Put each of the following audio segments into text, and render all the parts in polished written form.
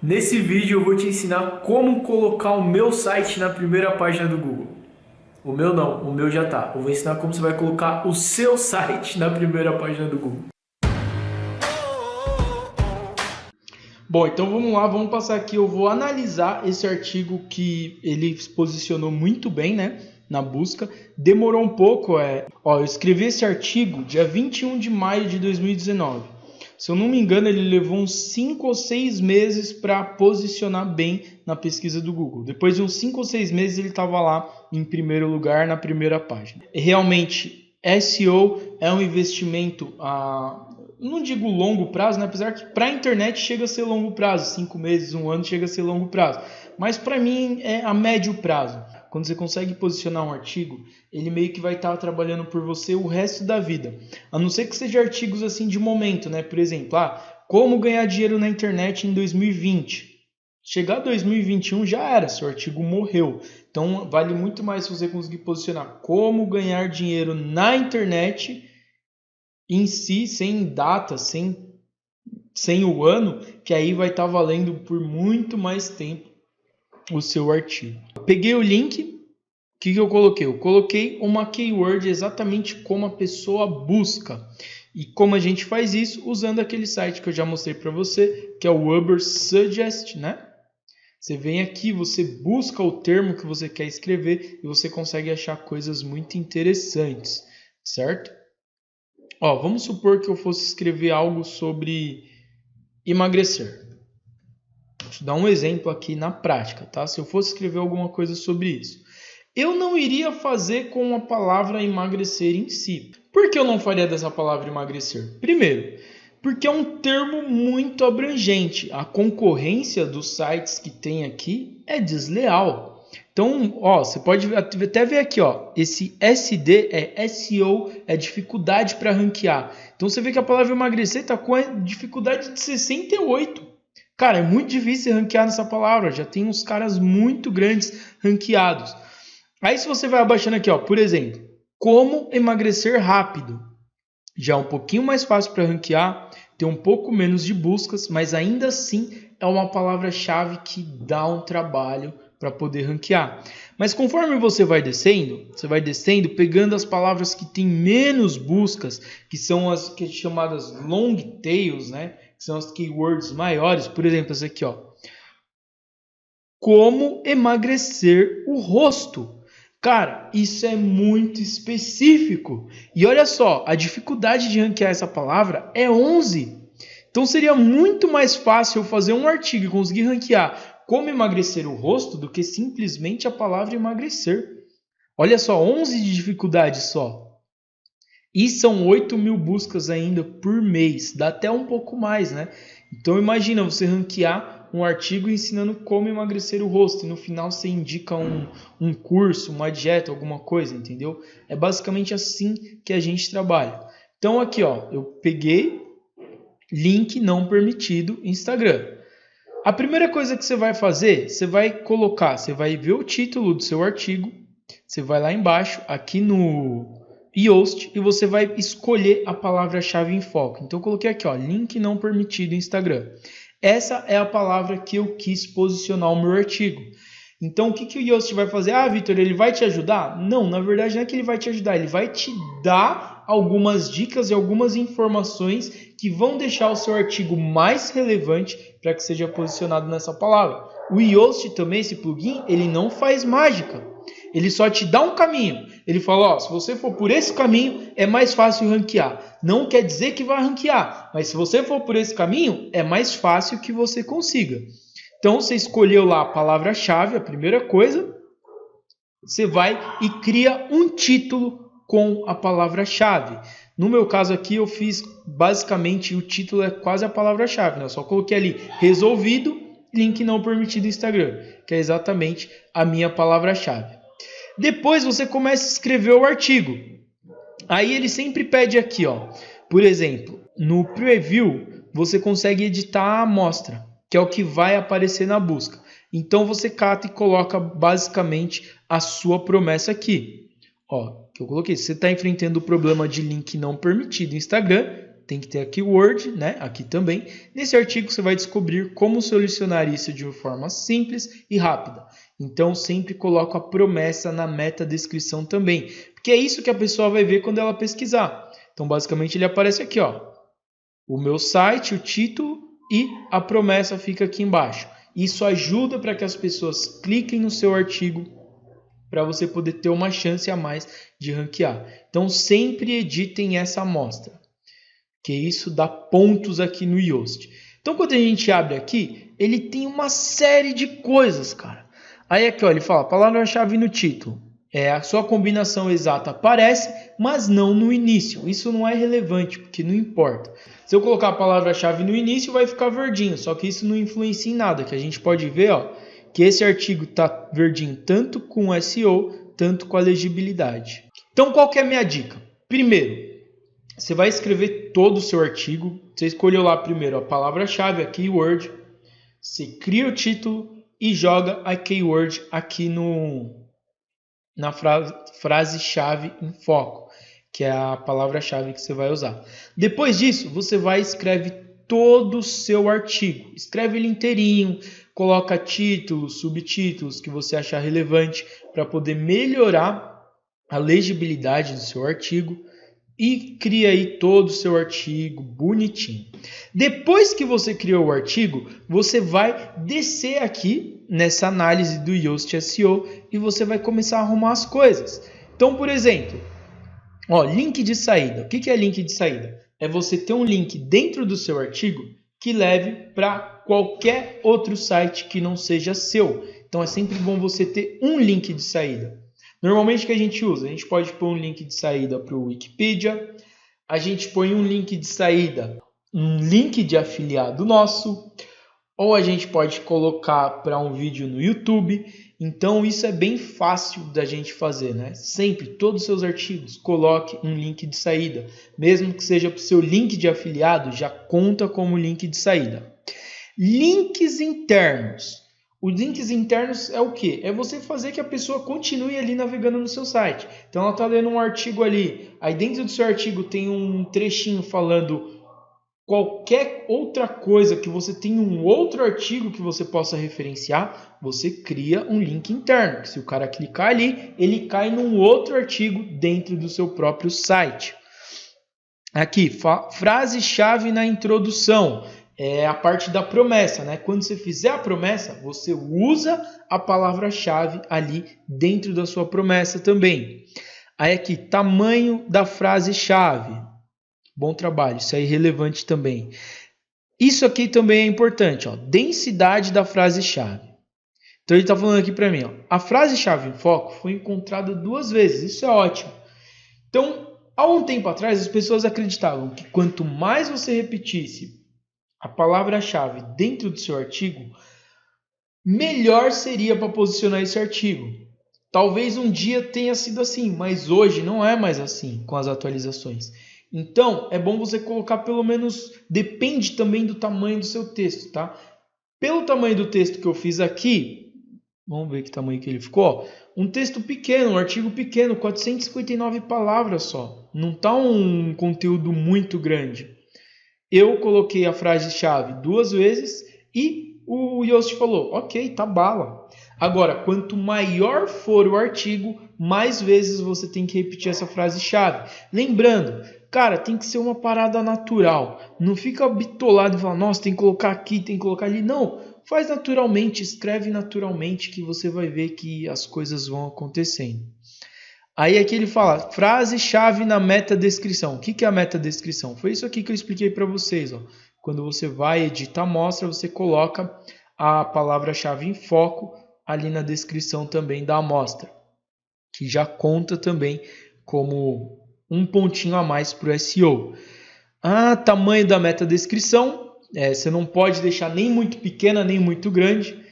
Nesse vídeo eu vou te ensinar como colocar o meu site na primeira página do Google. O meu não, o meu já tá. Eu vou ensinar como você vai colocar o seu site na primeira página do Google. Bom, então vamos lá, vamos passar aqui. Eu vou analisar esse artigo que ele se posicionou muito bem, né, na busca. Demorou um pouco, eu escrevi esse artigo dia 21 de maio de 2019. Se eu não me engano, ele levou uns 5 ou 6 meses para posicionar bem na pesquisa do Google. Depois de uns 5 ou 6 meses, ele estava lá em primeiro lugar, na primeira página. E realmente, SEO é um investimento não digo longo prazo, né? Apesar que para a internet chega a ser longo prazo, 5 meses, 1 ano chega a ser longo prazo. Mas para mim é a médio prazo. Quando você consegue posicionar um artigo, ele meio que vai estar trabalhando por você o resto da vida. A não ser que seja artigos assim de momento, né? Por exemplo, como ganhar dinheiro na internet em 2020. Chegar a 2021 já era, seu artigo morreu. Então vale muito mais se você conseguir posicionar como ganhar dinheiro na internet em si, sem data, sem o ano, que aí vai estar valendo por muito mais tempo o seu artigo. Eu peguei o link, o que eu coloquei? Eu coloquei uma keyword exatamente como a pessoa busca. E como a gente faz isso? Usando aquele site que eu já mostrei para você, que é o Ubersuggest, né? Você vem aqui, você busca o termo que você quer escrever e você consegue achar coisas muito interessantes, certo? Vamos supor que eu fosse escrever algo sobre emagrecer. Vou te dar um exemplo aqui na prática, tá? Se eu fosse escrever alguma coisa sobre isso, eu não iria fazer com a palavra emagrecer em si. Por que eu não faria dessa palavra emagrecer? Primeiro, porque é um termo muito abrangente. A concorrência dos sites que tem aqui é desleal. Então, você pode até ver aqui, esse SD é SEO, é dificuldade para ranquear. Então, você vê que a palavra emagrecer está com a dificuldade de 68. Cara, é muito difícil ranquear nessa palavra, já tem uns caras muito grandes ranqueados. Aí, se você vai abaixando aqui, por exemplo, como emagrecer rápido. Já é um pouquinho mais fácil para ranquear, tem um pouco menos de buscas, mas ainda assim é uma palavra-chave que dá um trabalho para poder ranquear. Mas conforme você vai descendo, pegando as palavras que têm menos buscas, que são as que chamadas long tails, né? Que são as keywords maiores. Por exemplo, essa aqui, como emagrecer o rosto. Cara, isso é muito específico. E olha só, a dificuldade de ranquear essa palavra é 11. Então seria muito mais fácil eu fazer um artigo e conseguir ranquear como emagrecer o rosto do que simplesmente a palavra emagrecer. Olha só, 11 de dificuldade só. E são 8.000 buscas ainda por mês. Dá até um pouco mais, né? Então imagina você ranquear um artigo ensinando como emagrecer o rosto e no final você indica um curso, uma dieta, alguma coisa, entendeu? É basicamente assim que a gente trabalha. Então aqui, eu peguei link não permitido Instagram. A primeira coisa que você vai fazer, você vai ver o título do seu artigo, você vai lá embaixo, aqui no Yoast, e você vai escolher a palavra-chave em foco. Então eu coloquei aqui, link não permitido Instagram. Essa é a palavra que eu quis posicionar o meu artigo. Então o que o Yoast vai fazer? Vitor, ele vai te ajudar? Não, na verdade não é que ele vai te ajudar, ele vai te dar algumas dicas e algumas informações que vão deixar o seu artigo mais relevante para que seja posicionado nessa palavra. O Yoast também, esse plugin, ele não faz mágica. Ele só te dá um caminho. Ele fala, se você for por esse caminho, é mais fácil ranquear. Não quer dizer que vai ranquear, mas se você for por esse caminho, é mais fácil que você consiga. Então, você escolheu lá a palavra-chave, a primeira coisa, você vai e cria um título com a palavra-chave. No meu caso aqui, eu fiz basicamente, o título é quase a palavra-chave, né? Eu só coloquei ali, resolvido, link não permitido Instagram, que é exatamente a minha palavra-chave. Depois você começa a escrever o artigo. Aí ele sempre pede aqui, por exemplo, no preview, você consegue editar a amostra, que é o que vai aparecer na busca. Então você cata e coloca basicamente a sua promessa aqui. Que eu coloquei, se você está enfrentando o problema de link não permitido no Instagram, tem que ter a keyword, né? Aqui também. Nesse artigo você vai descobrir como solucionar isso de uma forma simples e rápida. Então sempre coloco a promessa na meta-descrição também, porque é isso que a pessoa vai ver quando ela pesquisar. Então basicamente ele aparece aqui, ó, o meu site, o título e a promessa fica aqui embaixo. Isso ajuda para que as pessoas cliquem no seu artigo para você poder ter uma chance a mais de ranquear. Então sempre editem essa amostra, que isso dá pontos aqui no Yoast. Então quando a gente abre aqui, ele tem uma série de coisas, cara. Aí aqui, ó, ele fala, palavra-chave no título. A sua combinação exata aparece, mas não no início. Isso não é relevante, porque não importa. Se eu colocar a palavra-chave no início, vai ficar verdinho. Só que isso não influencia em nada, que a gente pode ver, ó, que esse artigo está verdinho tanto com o SEO, tanto com a legibilidade. Então, qual que é a minha dica? Primeiro, você vai escrever todo o seu artigo. Você escolheu lá primeiro a palavra-chave, a keyword. Você cria o título e joga a keyword aqui na frase-chave em foco, que é a palavra-chave que você vai usar. Depois disso, você vai e escreve todo o seu artigo. Escreve ele inteirinho, coloca títulos, subtítulos que você achar relevante para poder melhorar a legibilidade do seu artigo e cria aí todo o seu artigo bonitinho. Depois que você criou o artigo, você vai descer aqui nessa análise do Yoast SEO e você vai começar a arrumar as coisas. Então, por exemplo, ó, link de saída. O que é link de saída? É você ter um link dentro do seu artigo que leve para qualquer outro site que não seja seu. Então é sempre bom você ter um link de saída. Normalmente o que a gente usa? A gente pode pôr um link de saída para o Wikipedia, a gente põe um link de saída, um link de afiliado nosso, ou a gente pode colocar para um vídeo no YouTube. Então isso é bem fácil da gente fazer, né? Sempre, todos os seus artigos, coloque um link de saída. Mesmo que seja para o seu link de afiliado, já conta como link de saída. Links internos. Os links internos é o quê? É você fazer que a pessoa continue ali navegando no seu site. Então ela está lendo um artigo ali, aí dentro do seu artigo tem um trechinho falando qualquer outra coisa, que você tem um outro artigo que você possa referenciar, você cria um link interno, que se o cara clicar ali, ele cai num outro artigo dentro do seu próprio site. Aqui, frase-chave na introdução. É a parte da promessa, né? Quando você fizer a promessa, você usa a palavra-chave ali dentro da sua promessa também. Aí aqui, tamanho da frase-chave. Bom trabalho, isso é irrelevante também. Isso aqui também é importante, ó, densidade da frase-chave. Então ele está falando aqui para mim, ó, a frase-chave em foco foi encontrada 2 vezes, isso é ótimo. Então, há um tempo atrás, as pessoas acreditavam que quanto mais você repetisse a palavra-chave dentro do seu artigo, melhor seria para posicionar esse artigo. Talvez um dia tenha sido assim, mas hoje não é mais assim com as atualizações. Então, é bom você colocar pelo menos, depende também do tamanho do seu texto, tá? Pelo tamanho do texto que eu fiz aqui, vamos ver que tamanho que ele ficou, ó, um texto pequeno, um artigo pequeno, 459 palavras só. Não está um conteúdo muito grande. Eu coloquei a frase-chave 2 vezes e o Yoast falou, ok, tá bala. Agora, quanto maior for o artigo, mais vezes você tem que repetir essa frase-chave. Lembrando, cara, tem que ser uma parada natural. Não fica bitolado e fala, nossa, tem que colocar aqui, tem que colocar ali. Não, faz naturalmente, escreve naturalmente que você vai ver que as coisas vão acontecendo. Aí aqui ele fala, frase-chave na meta-descrição. O que é a meta-descrição? Foi isso aqui que eu expliquei para vocês. Ó. Quando você vai editar a amostra, você coloca a palavra-chave em foco ali na descrição também da amostra, que já conta também como um pontinho a mais para o SEO. Tamanho da meta-descrição, você não pode deixar nem muito pequena, nem muito grande.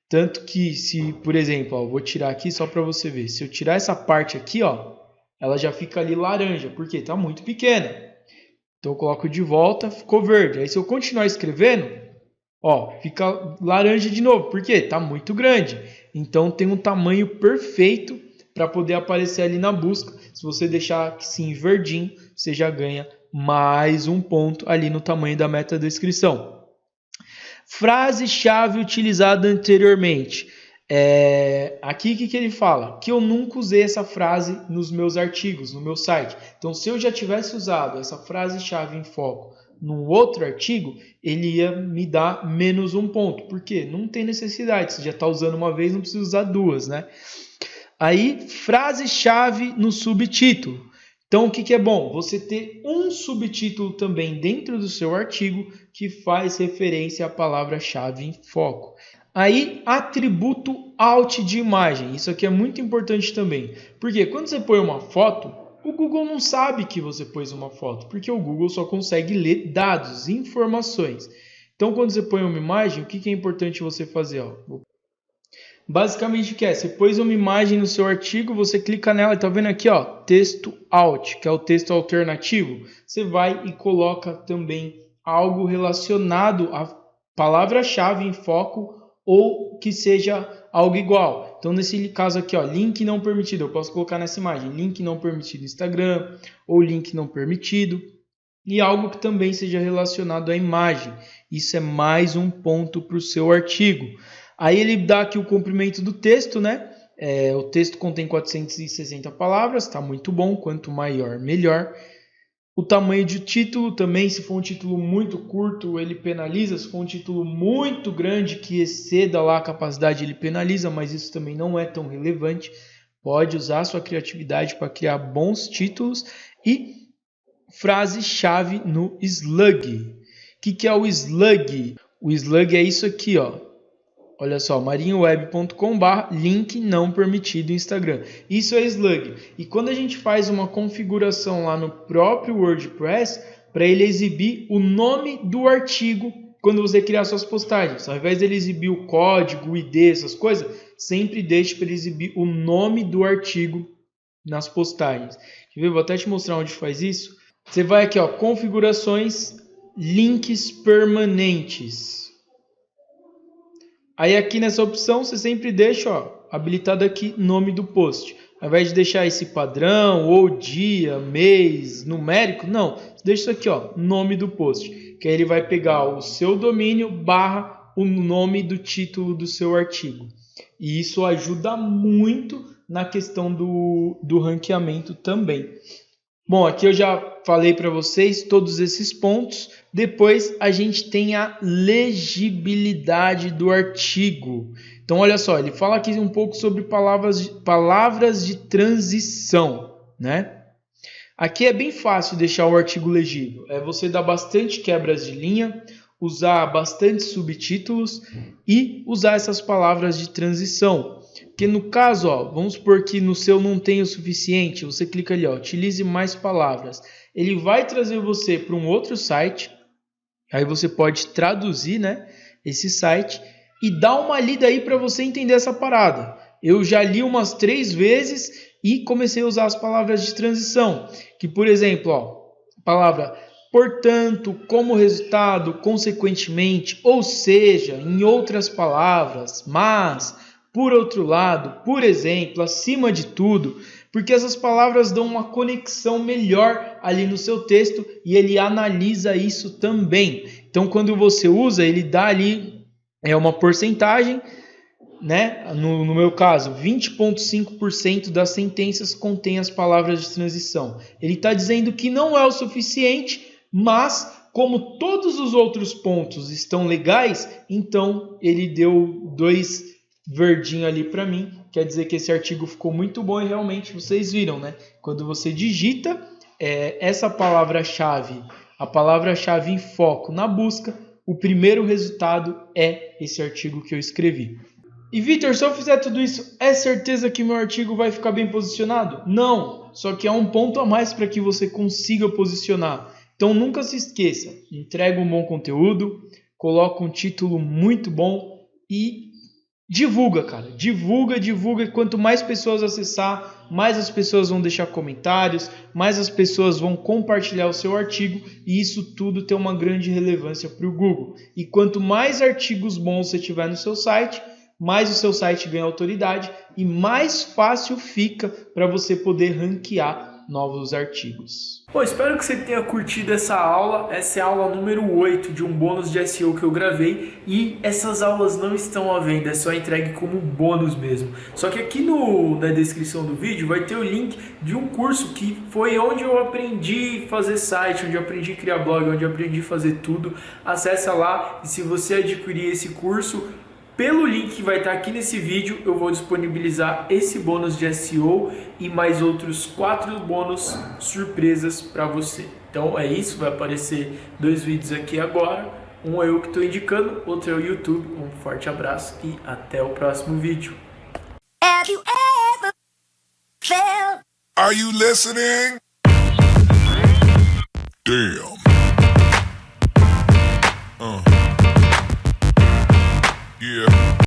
Tanto que se, por exemplo, ó, vou tirar aqui só para você ver. Se eu tirar essa parte aqui, ó, ela já fica ali laranja, porque está muito pequena. Então eu coloco de volta, ficou verde. Aí se eu continuar escrevendo, ó, fica laranja de novo, porque está muito grande. Então tem um tamanho perfeito para poder aparecer ali na busca. Se você deixar assim verdinho, você já ganha mais um ponto ali no tamanho da metadescrição. Frase-chave utilizada anteriormente. Aqui o que ele fala? Que eu nunca usei essa frase nos meus artigos, no meu site. Então, se eu já tivesse usado essa frase-chave em foco num outro artigo, ele ia me dar menos um ponto. Por quê? Não tem necessidade. Você já está usando uma vez, não precisa usar duas, né? Aí, frase-chave no subtítulo. Então, o que é bom? Você ter um subtítulo também dentro do seu artigo que faz referência à palavra-chave em foco. Aí, atributo alt de imagem. Isso aqui é muito importante também. Porque quando você põe uma foto, o Google não sabe que você pôs uma foto, porque o Google só consegue ler dados, informações. Então, quando você põe uma imagem, o que é importante você fazer? Basicamente, o que é? Você pôs uma imagem no seu artigo, você clica nela e está vendo aqui, ó, texto alt, que é o texto alternativo. Você vai e coloca também algo relacionado à palavra-chave em foco ou que seja algo igual. Então, nesse caso aqui, ó, link não permitido, eu posso colocar nessa imagem, link não permitido no Instagram, ou link não permitido, e algo que também seja relacionado à imagem. Isso é mais um ponto para o seu artigo. Aí ele dá aqui o comprimento do texto, né? O texto contém 460 palavras, está muito bom, quanto maior, melhor. O tamanho de título também, se for um título muito curto, ele penaliza. Se for um título muito grande, que exceda lá a capacidade, ele penaliza, mas isso também não é tão relevante. Pode usar a sua criatividade para criar bons títulos. E frase-chave no slug. O que é o slug? O slug é isso aqui, ó. Olha só, marinhoweb.com/link não permitido Instagram. Isso é slug. E quando a gente faz uma configuração lá no próprio WordPress, para ele exibir o nome do artigo quando você criar suas postagens. Ao invés dele exibir o código, o ID, essas coisas, sempre deixe para ele exibir o nome do artigo nas postagens. Quer ver? Vou até te mostrar onde faz isso. Você vai aqui, ó, configurações, links permanentes. Aí aqui nessa opção você sempre deixa, ó, habilitado aqui nome do post. Ao invés de deixar esse padrão, ou dia, mês, numérico, não. Deixa isso aqui, ó, nome do post. Que aí ele vai pegar o seu domínio / o nome do título do seu artigo. E isso ajuda muito na questão do ranqueamento também. Bom, aqui eu já falei para vocês todos esses pontos. Depois a gente tem a legibilidade do artigo. Então, olha só, ele fala aqui um pouco sobre palavras de transição, né? Aqui é bem fácil deixar o artigo legível. É você dar bastante quebras de linha, usar bastante subtítulos e usar essas palavras de transição. Porque no caso, ó, vamos supor que no seu não tem o suficiente, você clica ali, ó, utilize mais palavras. Ele vai trazer você para um outro site, aí você pode traduzir, né, esse site e dar uma lida aí para você entender essa parada. Eu já li umas 3 vezes e comecei a usar as palavras de transição, que por exemplo, ó, palavra portanto, como resultado, consequentemente, ou seja, em outras palavras, mas, por outro lado, por exemplo, acima de tudo, porque essas palavras dão uma conexão melhor ali no seu texto e ele analisa isso também. Então, quando você usa, ele dá ali uma porcentagem, né? No meu caso, 20,5% das sentenças contém as palavras de transição. Ele está dizendo que não é o suficiente, mas como todos os outros pontos estão legais, então ele deu 2 verdinho ali para mim. Quer dizer que esse artigo ficou muito bom e realmente vocês viram, né? Quando você digita essa palavra-chave, a palavra-chave em foco na busca, o primeiro resultado é esse artigo que eu escrevi. E Vitor, se eu fizer tudo isso, é certeza que meu artigo vai ficar bem posicionado? Não, só que é um ponto a mais para que você consiga posicionar. Então nunca se esqueça, entrega um bom conteúdo, coloca um título muito bom e divulga, cara. Divulga. E quanto mais pessoas acessar, mais as pessoas vão deixar comentários, mais as pessoas vão compartilhar o seu artigo e isso tudo tem uma grande relevância para o Google. E quanto mais artigos bons você tiver no seu site, mais o seu site ganha autoridade e mais fácil fica para você poder ranquear novos artigos. Bom, espero que você tenha curtido essa aula. Essa é a aula número 8 de um bônus de SEO que eu gravei. E essas aulas não estão à venda, é só entregue como bônus mesmo. Só que aqui na descrição do vídeo vai ter o link de um curso que foi onde eu aprendi a fazer site, onde eu aprendi a criar blog, onde eu aprendi a fazer tudo. Acessa lá e se você adquirir esse curso, pelo link que vai estar aqui nesse vídeo, eu vou disponibilizar esse bônus de SEO e mais outros 4 bônus surpresas para você. Então é isso, vai aparecer 2 vídeos aqui agora. Um é eu que estou indicando, outro é o YouTube. Um forte abraço e até o próximo vídeo. Have you ever felt? Are you listening? Damn. Yeah.